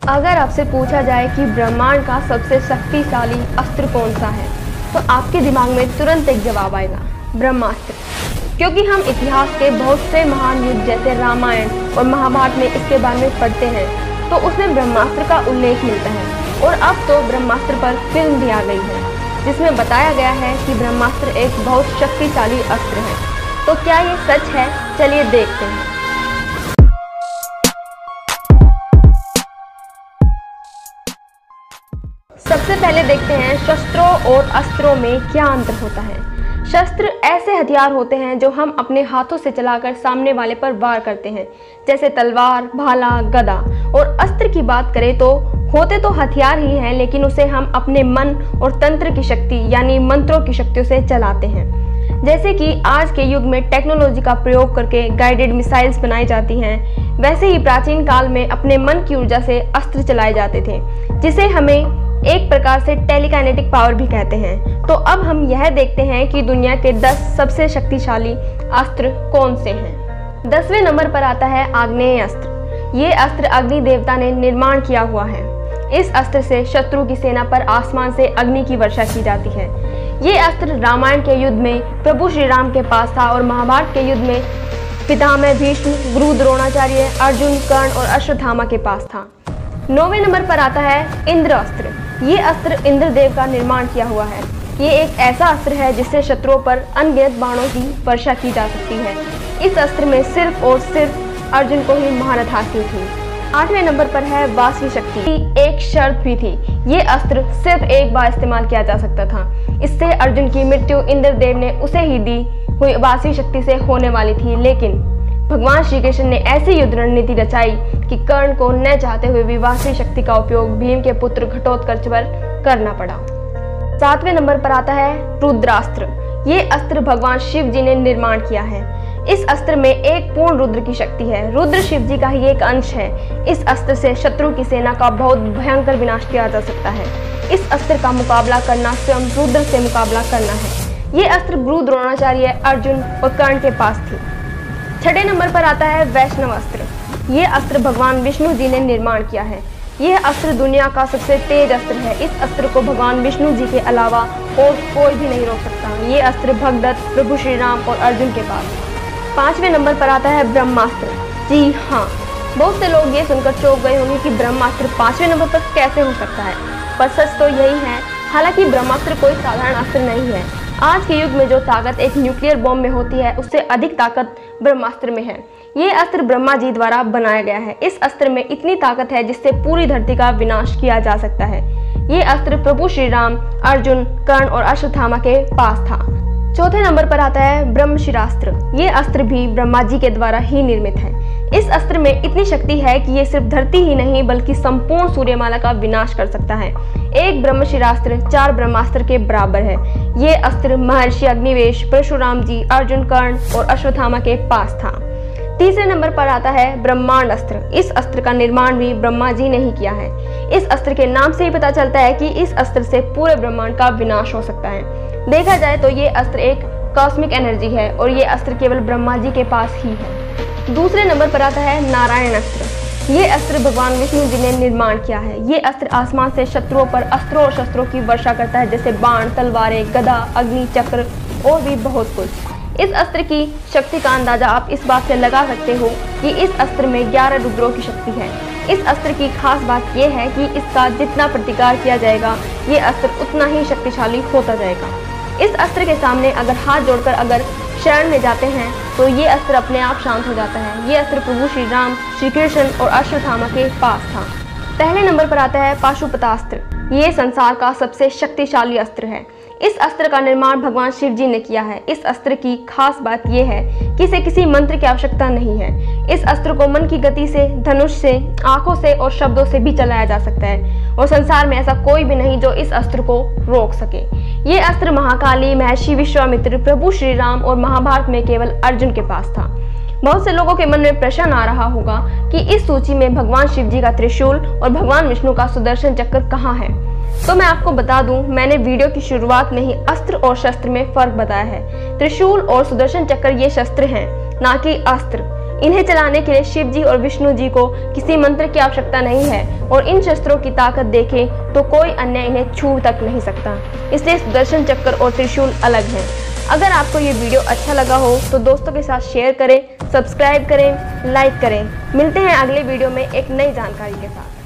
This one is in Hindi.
अगर आपसे पूछा जाए कि ब्रह्मांड का सबसे शक्तिशाली अस्त्र कौन सा है, तो आपके दिमाग में तुरंत एक जवाब आएगा, ब्रह्मास्त्र। क्योंकि हम इतिहास के बहुत से महान युद्ध जैसे रामायण और महाभारत में इसके बारे में पढ़ते हैं, तो उसमें ब्रह्मास्त्र का उल्लेख मिलता है। और अब तो ब्रह्मास्त्र पर फिल्म भी आ गई है, जिसमें बताया गया है कि ब्रह्मास्त्र एक बहुत शक्तिशाली अस्त्र है। तो क्या ये सच है? चलिए देखते हैं। सबसे पहले देखते हैं शस्त्रों और अस्त्रों में क्या अंतर होता है। शस्त्र ऐसे हथियार होते हैं जो हम अपने हाथों से चलाकर सामने वाले पर वार करते हैं, जैसे तलवार, भाला, गदा। और अस्त्र की बात करें तो होते तो हथियार ही हैं, लेकिन उसे हम अपने मन और तंत्र की शक्ति यानी मंत्रों की शक्तियों से चलाते हैं। जैसे कि आज के युग में टेक्नोलॉजी का प्रयोग करके गाइडेड मिसाइल्स बनाई जाती हैं, वैसे ही प्राचीन काल में अपने मन की ऊर्जा से अस्त्र चलाए जाते थे, जिसे हमें एक प्रकार से टेलीकाइनेटिक पावर भी कहते हैं। तो अब हम यह देखते हैं कि दुनिया के 10 सबसे शक्तिशाली अस्त्र कौन से हैं। 10वें नंबर पर आता है आग्नेय अस्त्र। ये अस्त्र अग्नि देवता ने निर्माण किया हुआ है। इस अस्त्र से शत्रु की सेना पर आसमान से अग्नि की वर्षा की जाती है। ये अस्त्र रामायण के युद्ध में प्रभु श्री राम के पास था और महाभारत के युद्ध में पितामह भीष्म, गुरु द्रोणाचार्य, अर्जुन, कर्ण और अश्वत्थामा के पास था। 9वें नंबर पर आता है इंद्र अस्त्र। ये अस्त्र इंद्रदेव का निर्माण किया हुआ है। ये एक ऐसा अस्त्र है जिससे शत्रुओं पर अनगिनत बाणों की वर्षा की जा सकती है। इस अस्त्र में सिर्फ और सिर्फ अर्जुन को ही महारत हासिल थी। 8वें नंबर पर है वासवी शक्ति। एक शर्त भी थी, ये अस्त्र सिर्फ एक बार इस्तेमाल किया जा सकता था। इससे अर्जुन की मृत्यु इंद्रदेव ने उसे ही दी हुई वासवी शक्ति से होने वाली थी, लेकिन भगवान श्री कृष्ण ने ऐसी युद्ध रणनीति रचाई कि कर्ण को न चाहते हुए भी वासवी शक्ति का उपयोग भीम के पुत्र घटोत्कच पर करना पड़ा। 7वें नंबर पर आता है रुद्रास्त्र। ये अस्त्र भगवान शिव जी ने निर्माण किया है। इस अस्त्र में एक पूर्ण रुद्र की शक्ति है। रुद्र शिव जी का ही एक अंश है। इस अस्त्र से शत्रु की सेना का बहुत भयंकर विनाश किया जा सकता है। इस अस्त्र का मुकाबला करना स्वयं रुद्र से मुकाबला करना है। ये अस्त्र गुरु द्रोणाचार्य, अर्जुन और कर्ण के पास थी। 6वें नंबर पर आता है वैष्णव अस्त्र। ये अस्त्र भगवान विष्णु जी ने निर्माण किया है। यह अस्त्र दुनिया का सबसे तेज अस्त्र है। इस अस्त्र को भगवान विष्णु जी के अलावा और कोई भी नहीं रोक सकता। ये अस्त्र भगदत्त, प्रभु श्री राम और अर्जुन के पास। 5वें नंबर पर आता है ब्रह्मास्त्र। जी हाँ, बहुत से लोग ये सुनकर चौंक गए होंगे कि ब्रह्मास्त्र 5वें नंबर पर कैसे हो सकता है, पर सच तो यही है। हालांकि ब्रह्मास्त्र कोई साधारण अस्त्र नहीं है। आज के युग में जो ताकत एक न्यूक्लियर बॉम्ब में होती है, उससे अधिक ताकत ब्रह्मास्त्र में है। ये अस्त्र ब्रह्मा जी द्वारा बनाया गया है। इस अस्त्र में इतनी ताकत है जिससे पूरी धरती का विनाश किया जा सकता है। ये अस्त्र प्रभु श्री राम, अर्जुन, कर्ण और अश्वत्थामा के पास था। 4थे नंबर पर आता है ब्रह्मशिरास्त्र। ये अस्त्र भी ब्रह्मा जी के द्वारा ही निर्मित है। इस अस्त्र में इतनी शक्ति है कि ये सिर्फ धरती ही नहीं बल्कि संपूर्ण सूर्यमाला का विनाश कर सकता है। एक ब्रह्मशिरास्त्र 4 ब्रह्मास्त्र के बराबर है। ये अस्त्र महर्षि अग्निवेश, परशुराम जी, अर्जुन, कर्ण और अश्वत्थामा के पास था। 3रे नंबर पर आता है ब्रह्मांड अस्त्र। इस अस्त्र का निर्माण भी ब्रह्मा जी ने ही किया है। इस अस्त्र के नाम से ही पता चलता है कि इस अस्त्र से पूरे ब्रह्मांड का विनाश हो सकता है। देखा जाए तो ये अस्त्र एक कॉस्मिक एनर्जी है और ये अस्त्र केवल ब्रह्मा जी के पास ही है। 2रे नंबर पर आता है नारायण अस्त्र। ये अस्त्र भगवान विष्णु जी ने निर्माण किया है। ये अस्त्र आसमान से शत्रुओं पर अस्त्रों और शस्त्रों की वर्षा करता है, जैसे बाण, तलवारें, गदा, अग्नि चक्र और भी बहुत कुछ। इस अस्त्र की शक्ति का अंदाजा आप इस बात से लगा सकते हो कि इस अस्त्र में 11 रुद्रों की शक्ति है। इस अस्त्र की खास बात यह है कि इसका जितना प्रतिकार किया जाएगा, ये अस्त्र उतना ही शक्तिशाली होता जाएगा। इस अस्त्र के सामने अगर हाथ जोड़कर अगर शरण में जाते हैं तो ये अस्त्र अपने आप शांत हो जाता है। ये अस्त्र प्रभु श्री राम, श्री कृष्ण और अश्वत्थामा के पास था। पहले नंबर पर आता है पाशुपतास्त्र। ये संसार का सबसे शक्तिशाली अस्त्र है। इस अस्त्र का निर्माण भगवान शिव जी ने किया है। इस अस्त्र की खास बात यह है कि इसे किसी मंत्र की आवश्यकता नहीं है। इस अस्त्र को मन की गति से, धनुष से, आंखों से और शब्दों से भी चलाया जा सकता है और संसार में ऐसा कोई भी नहीं जो इस अस्त्र को रोक सके। ये अस्त्र महाकाली, महर्षि विश्वामित्र, प्रभु श्री राम और महाभारत में केवल अर्जुन के पास था। बहुत से लोगों के मन में प्रश्न आ रहा होगा कि इस सूची में भगवान शिव जी का त्रिशूल और भगवान विष्णु का सुदर्शन चक्र कहाँ है। तो मैं आपको बता दूं, मैंने वीडियो की शुरुआत में ही अस्त्र और शस्त्र में फर्क बताया है। त्रिशूल और सुदर्शन चक्र ये शस्त्र हैं, ना कि अस्त्र। इन्हें चलाने के लिए शिव जी और विष्णु जी को किसी मंत्र की आवश्यकता नहीं है और इन शस्त्रों की ताकत देखें तो कोई अन्य इन्हें छू तक नहीं सकता। इसलिए सुदर्शन चक्र और त्रिशूल अलग हैं। अगर आपको ये वीडियो अच्छा लगा हो तो दोस्तों के साथ शेयर करें, सब्सक्राइब करें, लाइक करें। मिलते हैं अगले वीडियो में एक नई जानकारी के साथ।